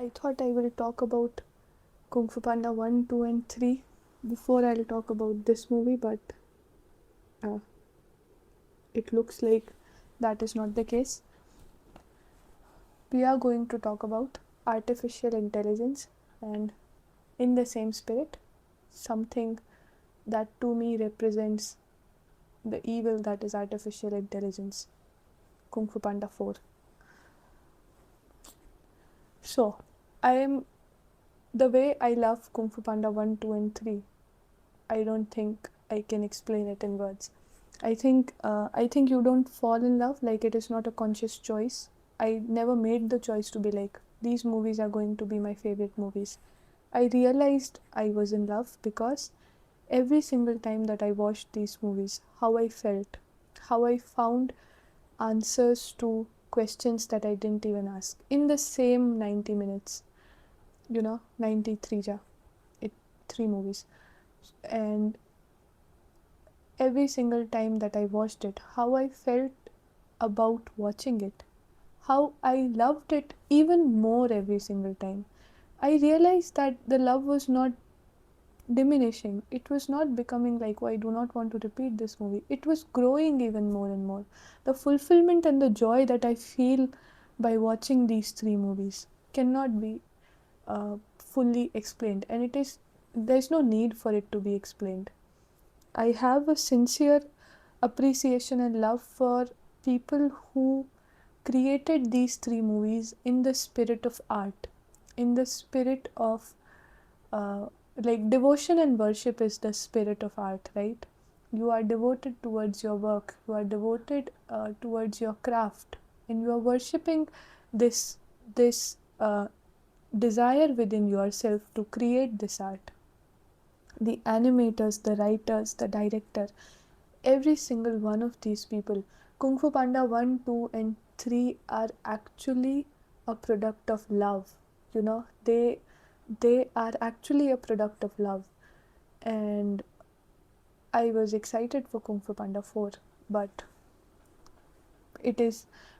I thought I will talk about Kung Fu Panda 1, 2, and 3 before I'll talk about this movie, but uh, it looks like that is not the case. We are going to talk about artificial intelligence, and in the same spirit, something that to me represents the evil that is artificial intelligence. Kung Fu Panda 4. So, the way I love Kung Fu Panda 1, 2, and 3, I don't think I can explain it in words. I think you don't fall in love, like it is not a conscious choice. I never made the choice to be like, these movies are going to be my favorite movies. I realized I was in love because every single time that I watched these movies, how I felt, how I found answers to questions that I didn't even ask in the same 90 minutes. 93 ja. It 3 movies. And every single time that I watched it, how I felt about watching it, how I loved it even more every single time. I realized that the love was not diminishing. It was not becoming like, oh, I do not want to repeat this movie. It was growing even more and more. The fulfillment and the joy that I feel by watching these 3 movies cannot be fully explained, and there's no need for it to be explained. I have a sincere appreciation and love for people who created these 3 movies in the spirit of art, in the spirit of like devotion and worship is the spirit of art, right? You are devoted towards your work, you are devoted towards your craft, and you are worshipping this desire within yourself to create this art. The animators, the writers, the director, every single one of these people, Kung Fu Panda 1, 2, and 3 are actually a product of love. They are actually a product of love. And I was excited for Kung Fu Panda 4, but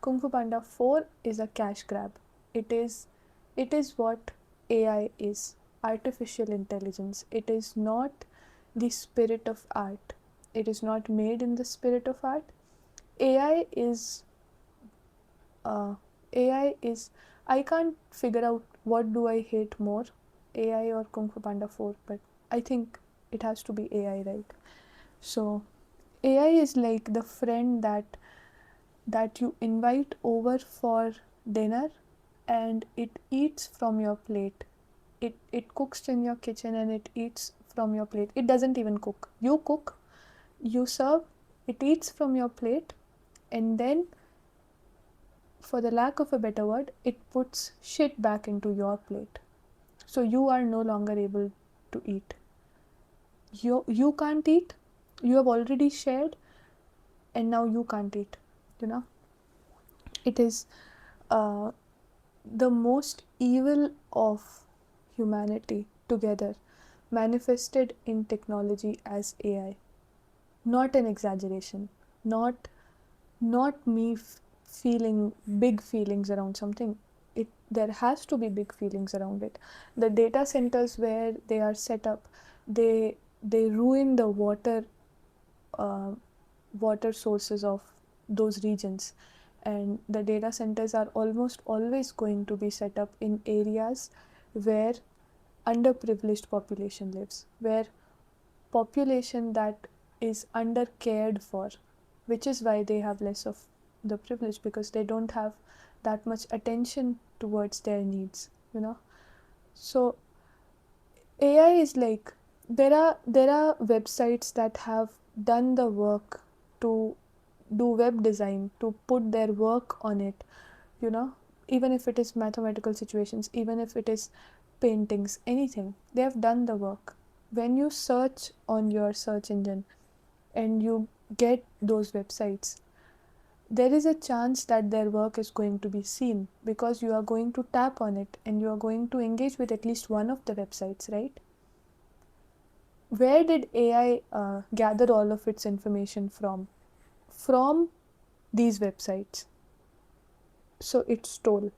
Kung Fu Panda 4 is a cash grab. It is what AI is, artificial intelligence. It is not the spirit of art. It is not made in the spirit of art. AI is uh, AI is I can't figure out what do I hate more, AI or Kung Fu Panda 4, but I think it has to be AI, right? So AI is like the friend that you invite over for dinner and it eats from your plate. It cooks in your kitchen and it eats from your plate. It doesn't even cook. You cook, you serve, it eats from your plate, and then, for the lack of a better word, it puts shit back into your plate. So you are no longer able to eat. You can't eat. You have already shared, and now you can't eat. It is the most evil of humanity together, manifested in technology as AI. Not an exaggeration. Not me feeling big feelings around something. There has to be big feelings around it. The data centers where they are set up, they ruin the uh, water sources of those regions, and the data centers are almost always going to be set up in areas where underprivileged population lives, where population that is under cared for, which is why they have less of the privilege, because they don't have that much attention towards their needs. So AI is like, there are websites that have done the work to do web design, to put their work on it, you know even if it is mathematical situations, even if it is paintings, anything, they have done the work. When you search on your search engine and you get those websites, there is a chance that their work is going to be seen, because you are going to tap on it and you are going to engage with at least one of the websites, right? Where did AI gather all of its information from? From these websites. So it stole.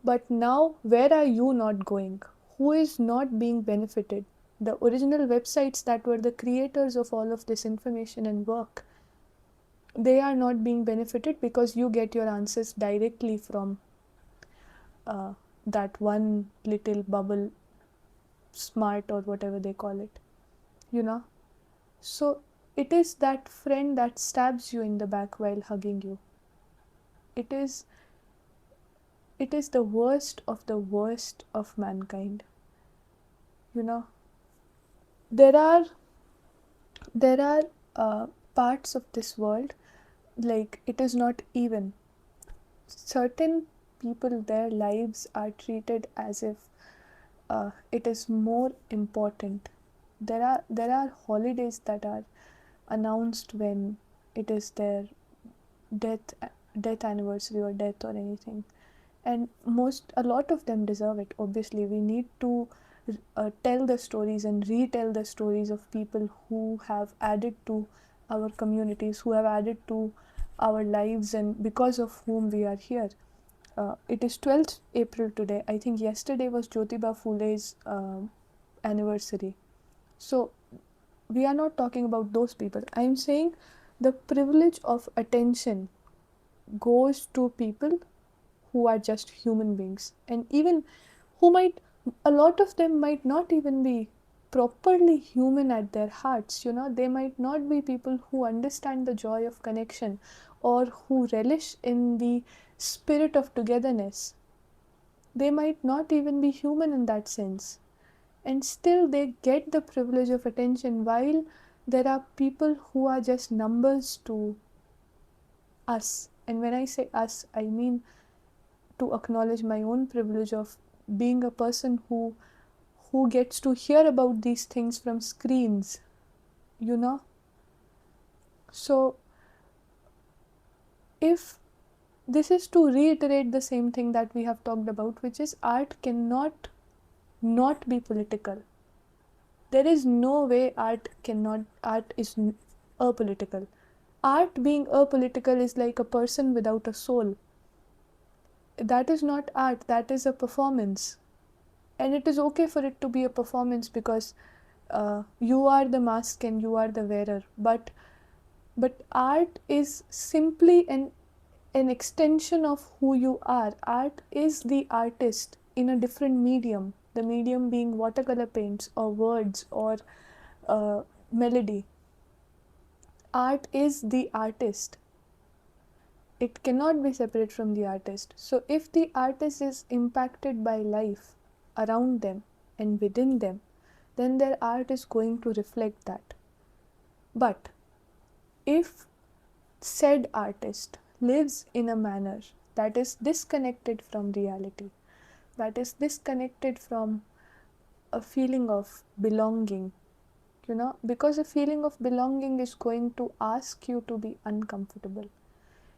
But now, where are you not going? Who is not being benefited? The original websites that were the creators of all of this information and work, they are not being benefited because you get your answers directly from uh, that one little bubble, smart or whatever they call it, you know. So it is that friend that stabs you in the back while hugging you. It is it is the worst of mankind, you know. There are there are uh, parts of this world, like, it is not even. Certain people, their lives are treated as if it is more important. There are holidays that are announced when it is their death death anniversary or death or anything, and a lot of them deserve it. Obviously, we need to tell the stories and retell the stories of people who have added to our communities, who have added to our lives, and because of whom we are here. It is 12th April today. I think yesterday was Jyotiba Phule's anniversary. So we are not talking about those people. I am saying the privilege of attention goes to people who are just human beings, and even who might, a lot of them might not even be properly human at their hearts. They might not be people who understand the joy of connection or who relish in the spirit of togetherness. They might not even be human in that sense, and still they get the privilege of attention, while there are people who are just numbers to us. And when I say us, I mean to acknowledge my own privilege of being a person who gets to hear about these things from screens, you know. So if this is to reiterate the same thing that we have talked about, which is art cannot not be political. There is no way art is apolitical. Art being apolitical is like a person without a soul. That is not art, that is a performance. And it is okay for it to be a performance because you are the mask and you are the wearer. But art is simply an extension of who you are. Art is the artist in a different medium, the medium being watercolor paints or words or melody. Art is the artist. It cannot be separate from the artist. So if the artist is impacted by life around them and within them, then their art is going to reflect that. But if said artist lives in a manner that is disconnected from reality, that is disconnected from a feeling of belonging, because a feeling of belonging is going to ask you to be uncomfortable.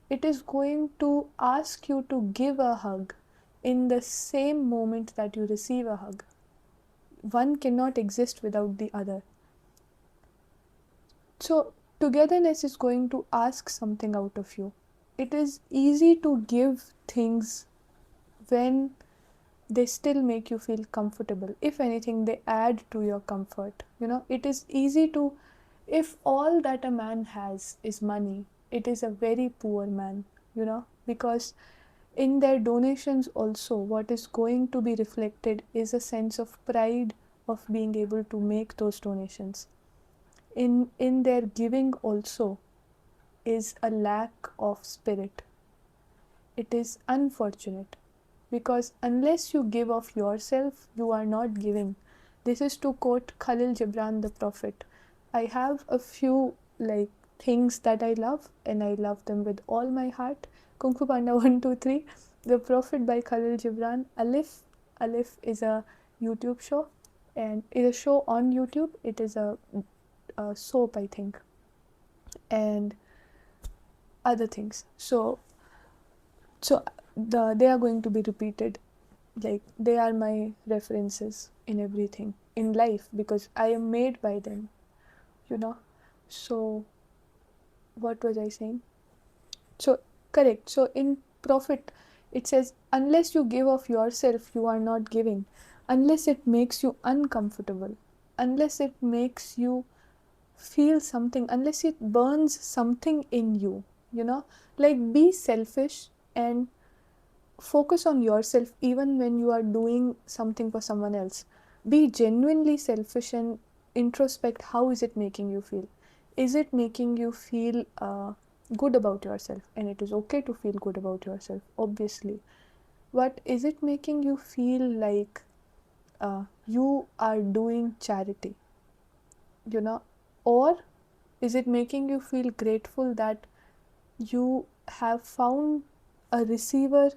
It is going to ask you to give a hug in the same moment that you receive a hug. One cannot exist without the other. So, togetherness is going to ask something out of you. It is easy to give things when they still make you feel comfortable. If anything, they add to your comfort. It is easy to, if all that a man has is money, it is a very poor man, because in their donations also, what is going to be reflected is a sense of pride of being able to make those donations. In their giving also is a lack of spirit. It is unfortunate because unless you give of yourself, you are not giving. This is to quote Khalil Gibran, the prophet. I have a few things that I love, and I love them with all my heart. Kung Fu Panda 1, 2, 3, The Prophet by Khalil Gibran. Alif is a YouTube show, and is a show on YouTube. It is a soap, I think, and other things. So they are going to be repeated. They are my references in everything in life because I am made by them. So what was I saying? So correct. So in Prophet, It says, unless you give of yourself, you are not giving. Unless it makes you uncomfortable, unless it makes you feel something, unless it burns something in you, you know, like be selfish and focus on yourself even when you are doing something for someone else. Be genuinely selfish and introspect. How is it making you feel? Is it making you feel good about yourself? And it is okay to feel good about yourself, obviously. But is it making you feel like you are doing charity, you know? Or is it making you feel grateful that you have found a receiver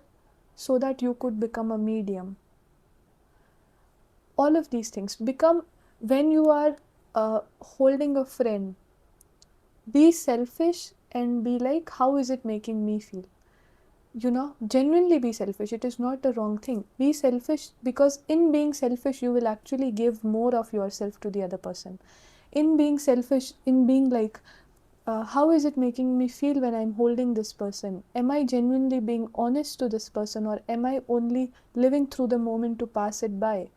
so that you could become a medium? All of these things become, when you are holding a friend, be selfish and be like, how is it making me feel? You know, genuinely be selfish. It is not a wrong thing. Be selfish, because in being selfish you will actually give more of yourself to the other person. In being selfish, in being like, how is it making me feel when I'm holding this person? Am I genuinely being honest to this person, or am I only living through the moment to pass it by?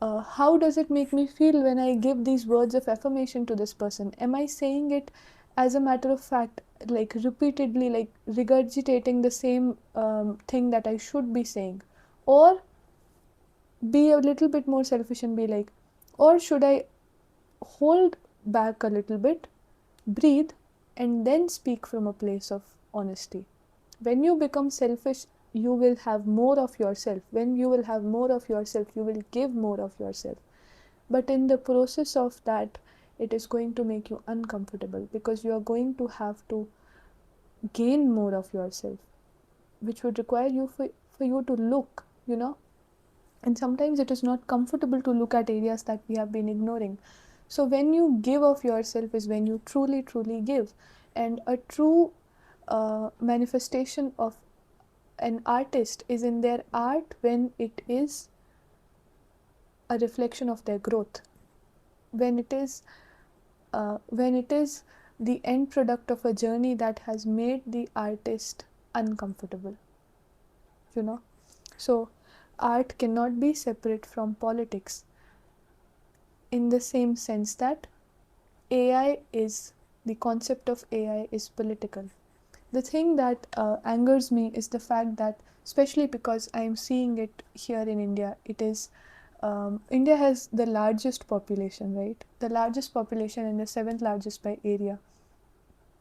How does it make me feel when I give these words of affirmation to this person? Am I saying it as a matter of fact, like repeatedly, like regurgitating the same thing that I should be saying? Or be a little bit more selfish and be like, or should I hold back a little bit, breathe, and then speak from a place of honesty? When you become selfish, you will have more of yourself. When you will have more of yourself, you will give more of yourself. But in the process of that, it is going to make you uncomfortable, because you are going to have to gain more of yourself, which would require you for you to look, you know. And sometimes it is not comfortable to look at areas that we have been ignoring. So when you give of yourself is when you truly, truly give. And a true manifestation of an artist is in their art when it is a reflection of their growth, when it is the end product of a journey that has made the artist uncomfortable, you know. So art cannot be separate from politics, in the same sense that AI is, the concept of AI is political. The thing that angers me is the fact that, especially because I am seeing it here in India, it is India has the largest population, right? The largest population and the seventh largest by area.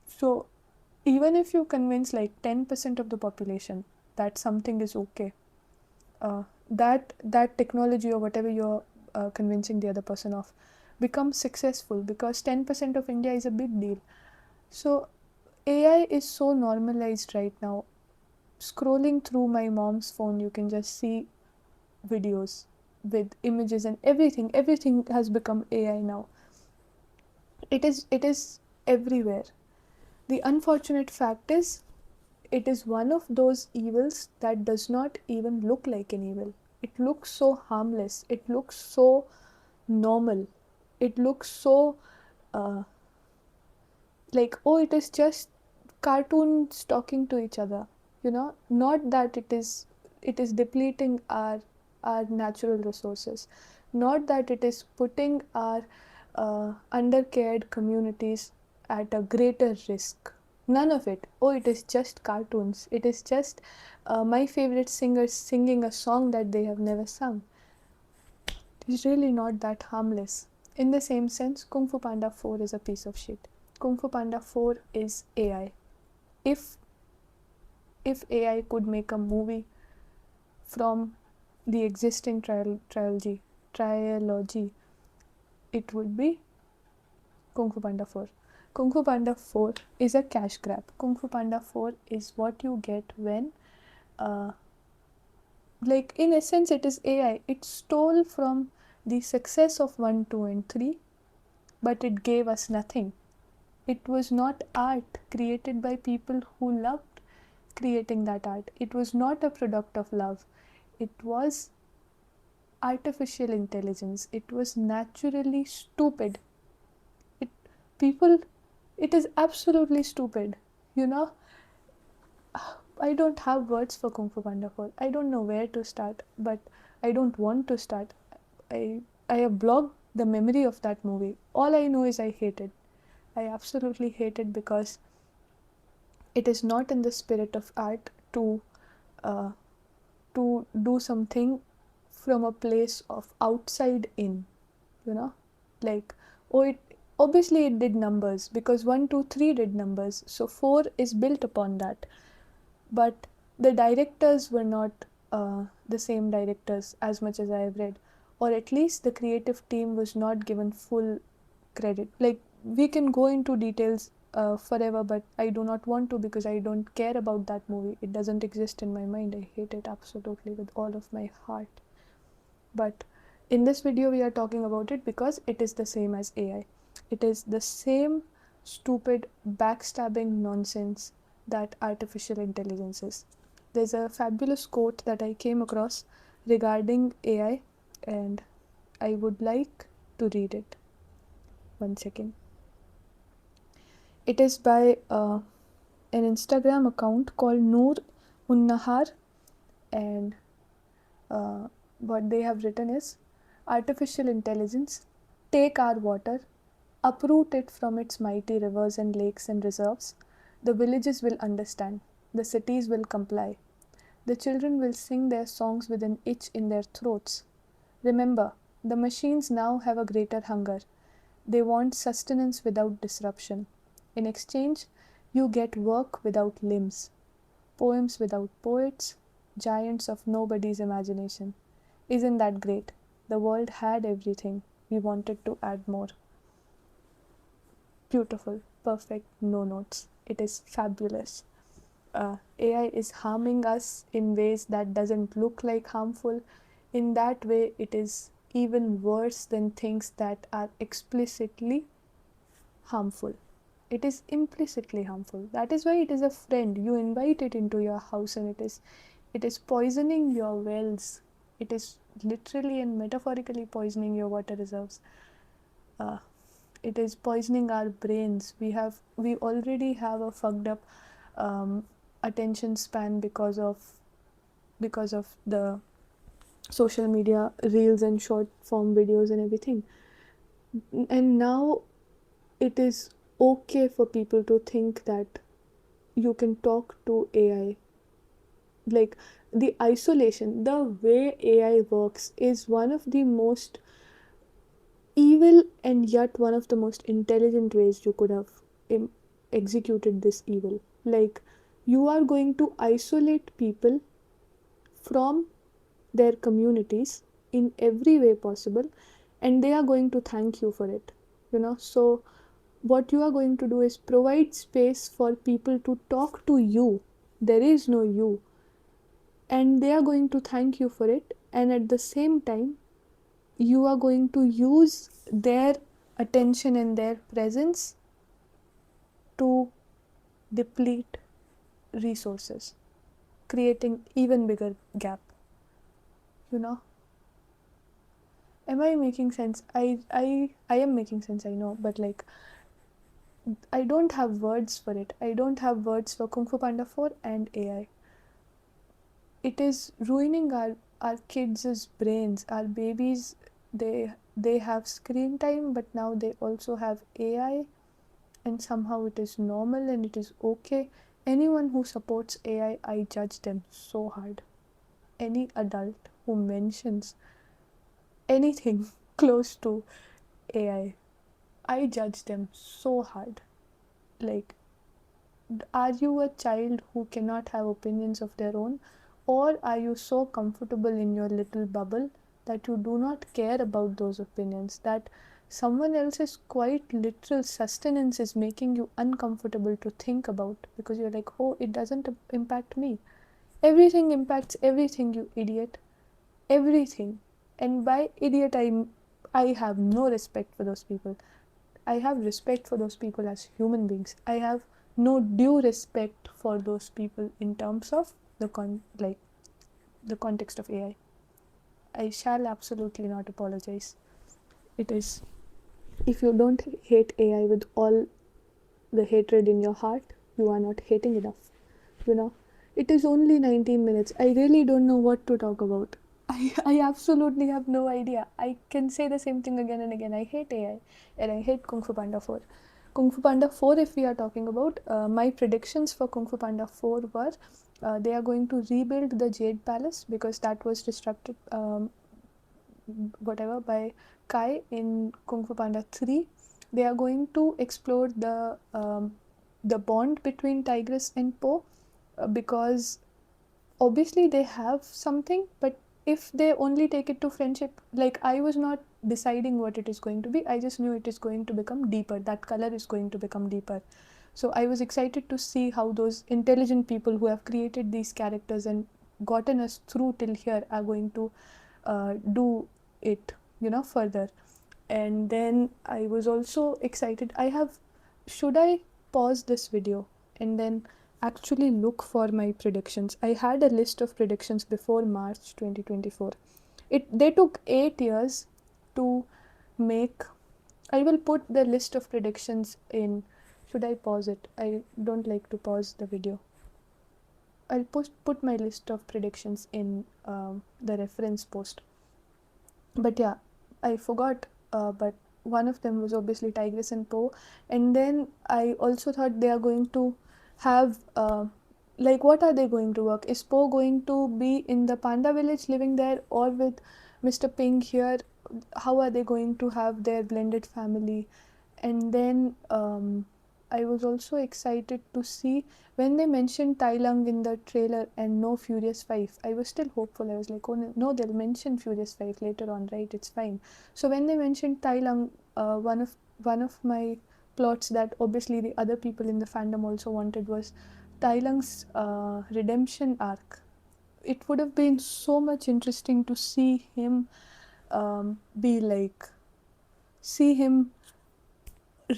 So even if you convince like 10% of the population that something is okay, that technology or whatever you're convincing the other person of becomes successful, because 10% of India is a big deal. So AI is so normalized right now. Scrolling through my mom's phone, you can just see videos with images and everything. Everything has become AI now. It is everywhere. The unfortunate fact is, it is one of those evils that does not even look like an evil. It looks so harmless. It looks so normal. It looks so uh, like, oh, it is just cartoons talking to each other, you know. Not that it is depleting our natural resources, not that it is putting our undercared communities at a greater risk. None of it. Oh, it is just cartoons. It is just my favorite singers singing a song that they have never sung. It's really not that harmless. In the same sense, Kung Fu Panda 4 is a piece of shit. Kung Fu Panda 4 is AI. If AI could make a movie from the existing trilogy, it would be Kung Fu Panda 4. Kung Fu Panda 4 is a cash grab. Kung Fu Panda 4 is what you get when, uh, like, in essence, it is AI. It stole from the success of 1, 2, and 3, but it gave us nothing. It was not art created by people who loved creating that art. It was not a product of love. It was artificial intelligence. It was naturally stupid. It people it is absolutely stupid. You know, I don't have words for Kung Fu Panda 4. I don't know where to start, but I don't want to start. I have blocked the memory of that movie. All I know is I hate it. I absolutely hate it because it is not in the spirit of art uh, to do something from a place of outside in, you know, like, oh, it obviously it did numbers because 1 2 3 did numbers, so 4 is built upon that. But the directors were not the same directors, as much as I have read, or at least the creative team was not given full credit. Like, we can go into details forever, but I do not want to because I don't care about that movie. It doesn't exist in my mind. I hate it absolutely with all of my heart. But in this video, we are talking about it because it is the same as AI. It is the same stupid backstabbing nonsense that artificial intelligence is. There's a fabulous quote that I came across regarding AI, and I would like to read it. 1 second. It is by an Instagram account called Noor Unnahar, and what they have written is, artificial intelligence, take our water, uproot it from its mighty rivers and lakes and reserves. The villages will understand, the cities will comply, the children will sing their songs with an itch in their throats. Remember, the machines now have a greater hunger. They want sustenance without disruption. In exchange, you get work without limbs, poems without poets, giants of nobody's imagination. Isn't that great? The world had everything. We wanted to add more. Beautiful, perfect, no notes. It is fabulous. AI is harming us in ways that doesn't look like harmful. In that way, it is even worse than things that are explicitly harmful. It is implicitly harmful. That is why it is a friend. You invite it into your house and it is poisoning your wells. It is literally and metaphorically poisoning your water reserves. It is poisoning our brains. We already have a fucked up attention span because of the social media reels and short form videos and everything. And now it is okay for people to think that you can talk to AI. Like, the isolation, the way AI works is one of the most evil and yet one of the most intelligent ways you could have executed this evil. Like, you are going to isolate people from their communities in every way possible, and they are going to thank you for it, so what you are going to do is provide space for people to talk to you. There is no you, and they are going to thank you for it, and at the same time you are going to use their attention and their presence to deplete resources, creating even bigger gap. Am I making sense? I am making sense, I know, but like, I don't have words for it. I don't have words for Kung Fu Panda 4 and AI. It is ruining our kids' brains. Our babies, they have screen time, but now they also have AI, and somehow it is normal and it is okay. Anyone who supports AI, I judge them so hard. Any adult who mentions anything close to AI, I judge them so hard. Like, are you a child who cannot have opinions of their own, or are you so comfortable in your little bubble that you do not care about those opinions, that someone else's quite literal sustenance is making you uncomfortable to think about because you're like, oh, it doesn't impact me? Everything impacts everything, you idiot. Everything. And by idiot, I have no respect for those people. I have respect for those people as human beings. I have no due respect for those people in terms of the context of AI. I shall absolutely not apologize. It is, if you don't hate AI with all the hatred in your heart, you are not hating enough. It is only 19 minutes. I really don't know what to talk about. I absolutely have no idea. I can say the same thing again and again. I hate AI and I hate Kung Fu Panda 4. Kung Fu Panda 4, if we are talking about, my predictions for Kung Fu Panda 4 were they are going to rebuild the Jade Palace because that was destructed whatever by Kai in Kung Fu Panda 3. They are going to explore the bond between Tigress and Po because obviously they have something, but if they only take it to friendship, like I was not deciding what it is going to be, I just knew it is going to become deeper, that color is going to become deeper. So I was excited to see how those intelligent people who have created these characters and gotten us through till here are going to do it, further. And then I was also excited. Should I pause this video and then actually look for my predictions? I had a list of predictions before March 2024. They took 8 years to make. I will put the list of predictions in. Should I pause it? I don't like to pause the video. I'll put my list of predictions in the reference post. But yeah, I forgot, but one of them was obviously Tigress and Po. And then I also thought they are going to have, like, what are they going to work? Is Po going to be in the panda village living there or with Mr. Pink here? How are they going to have their blended family? And then I was also excited to see when they mentioned Tai Lung in the trailer and no Furious 5. I was still hopeful. I was like, oh no, they'll mention Furious 5 later on, right? It's fine. So when they mentioned Tai Lung, one of my plots that obviously the other people in the fandom also wanted was Tai Lung's redemption arc. It would have been so much interesting to see him be like, see him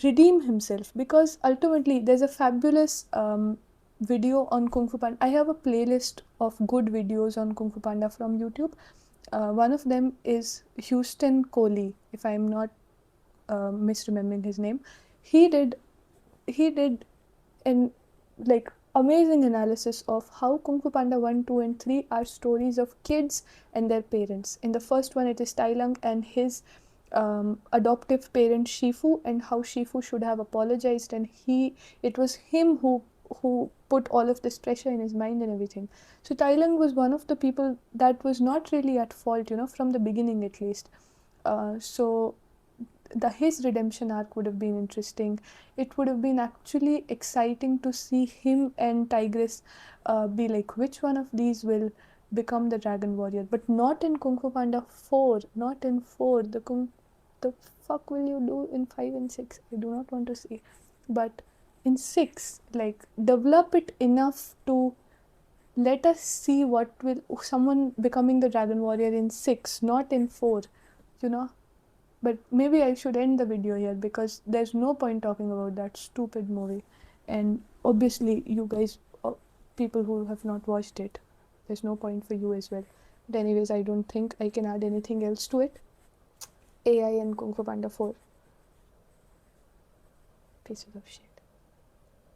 redeem himself, because ultimately there's a fabulous video on Kung Fu Panda. I have a playlist of good videos on Kung Fu Panda from YouTube. One of them is Houston Coley, if I'm not misremembering his name. He did an like amazing analysis of how Kung Fu Panda 1, 2 and 3 are stories of kids and their parents. In the first one, it is Tai Lung and his adoptive parent Shifu, and how Shifu should have apologized, and it was him who put all of this pressure in his mind and everything. So Tai Lung was one of the people that was not really at fault, from the beginning at least. So his redemption arc would have been interesting. It would have been actually exciting to see him and Tigress be like, which one of these will become the Dragon Warrior? But not in Kung Fu Panda 4. Not in 4. The fuck will you do in 5 and 6? I do not want to see. But in 6, like, develop it enough to let us see what will someone becoming the Dragon Warrior in 6, not in 4. But maybe I should end the video here because there's no point talking about that stupid movie. And obviously, you guys, people who have not watched it, there's no point for you as well. But anyways, I don't think I can add anything else to it. AI and Kung Fu Panda 4. Pieces of shit.